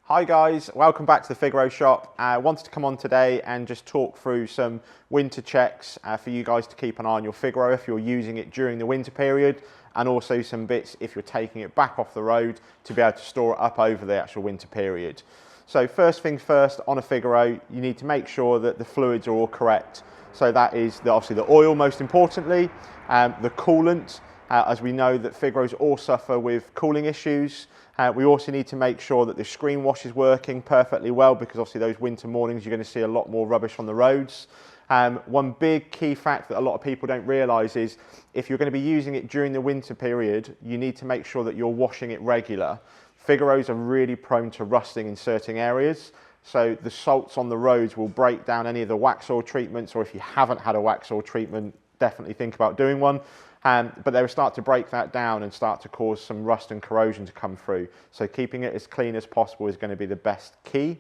Hi guys, welcome back to the Figaro shop. I wanted to come on today and just talk through some winter checks for you guys to keep an eye on your Figaro if you're using it during the winter period, and also some bits if you're taking it back off the road to be able to store it up over the actual winter period. So first things first, on a Figaro, you need to make sure that the fluids are all correct. So that is obviously the oil most importantly, the coolant, as we know that Figaros all suffer with cooling issues. We also need to make sure that the screen wash is working perfectly well, because obviously those winter mornings you're going to see a lot more rubbish on the roads. One big key fact that a lot of people don't realise is if you're going to be using it during the winter period, you need to make sure that you're washing it regular. Figaros are really prone to rusting in certain areas, so the salts on the roads will break down any of the wax oil treatments, or if you haven't had a wax oil treatment, definitely think about doing one. But they will start to break that down and start to cause some rust and corrosion to come through. So keeping it as clean as possible is going to be the best key.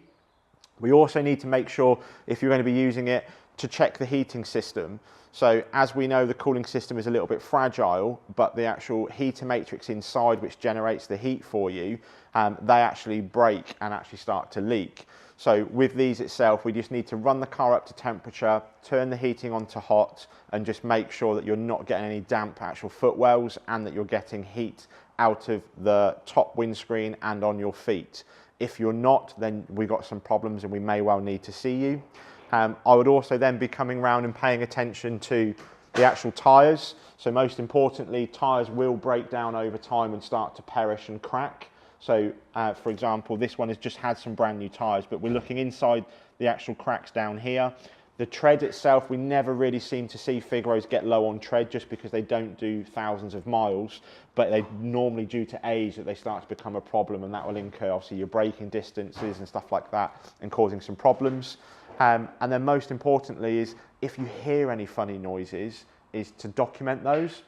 We also need to make sure, if you're going to be using it, to check the heating system. So as we know, the cooling system is a little bit fragile, but the actual heater matrix inside, which generates the heat for you, they actually break and actually start to leak. So with these itself, we just need to run the car up to temperature, turn the heating on to hot, and just make sure that you're not getting any damp actual footwells and that you're getting heat out of the top windscreen and on your feet. If you're not, then we've got some problems and we may well need to see you. I would also then be coming around and paying attention to the actual tyres. So most importantly, tyres will break down over time and start to perish and crack. So for example, this one has just had some brand new tyres, but we're looking inside the actual cracks down here. The tread itself, we never really seem to see Figaros get low on tread just because they don't do thousands of miles, but they normally, due to age, that they start to become a problem, and that will incur obviously your braking distances and stuff like that and causing some problems. And then most importantly is if you hear any funny noises, is to document those,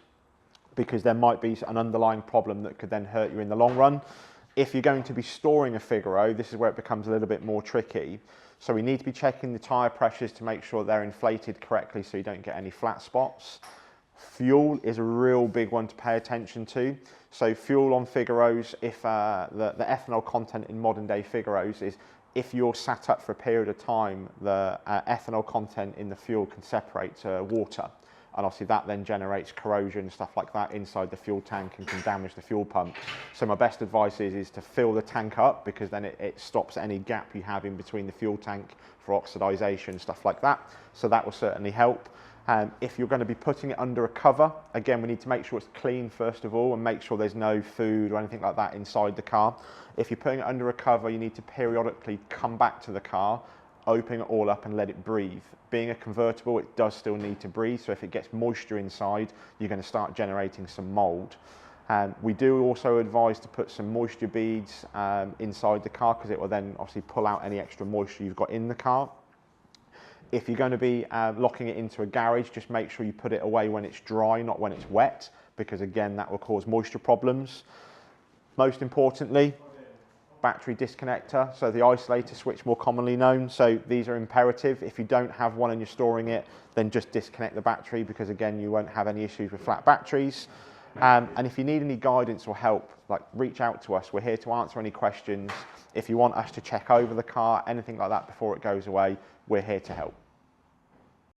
because there might be an underlying problem that could then hurt you in the long run. If you're going to be storing a Figaro, this is where it becomes a little bit more tricky. So we need to be checking the tyre pressures to make sure they're inflated correctly so you don't get any flat spots. Fuel is a real big one to pay attention to. So fuel on Figaros, if the ethanol content in modern day Figaros is, if you're sat up for a period of time, the ethanol content in the fuel can separate to water. And obviously that then generates corrosion and stuff like that inside the fuel tank and can damage the fuel pump. So my best advice is to fill the tank up, because then it stops any gap you have in between the fuel tank for oxidization, stuff like that. So that will certainly help. If you're going to be putting it under a cover, again, we need to make sure it's clean first of all and make sure there's no food or anything like that inside the car. If you're putting it under a cover, you need to periodically come back to the car, open it all up and let it breathe. Being a convertible, it does still need to breathe, so if it gets moisture inside, you're going to start generating some mold. We do also advise to put some moisture beads inside the car, because it will then obviously pull out any extra moisture you've got in the car. If you're going to be locking it into a garage, just make sure you put it away when it's dry, not when it's wet, because again, that will cause moisture problems. Most importantly, battery disconnector, so the isolator switch more commonly known. So these are imperative. If you don't have one and you're storing it, then just disconnect the battery, because again, you won't have any issues with flat batteries. And if you need any guidance or help, like, reach out to us. We're here to answer any questions. If you want us to check over the car, anything like that before it goes away, we're here to help.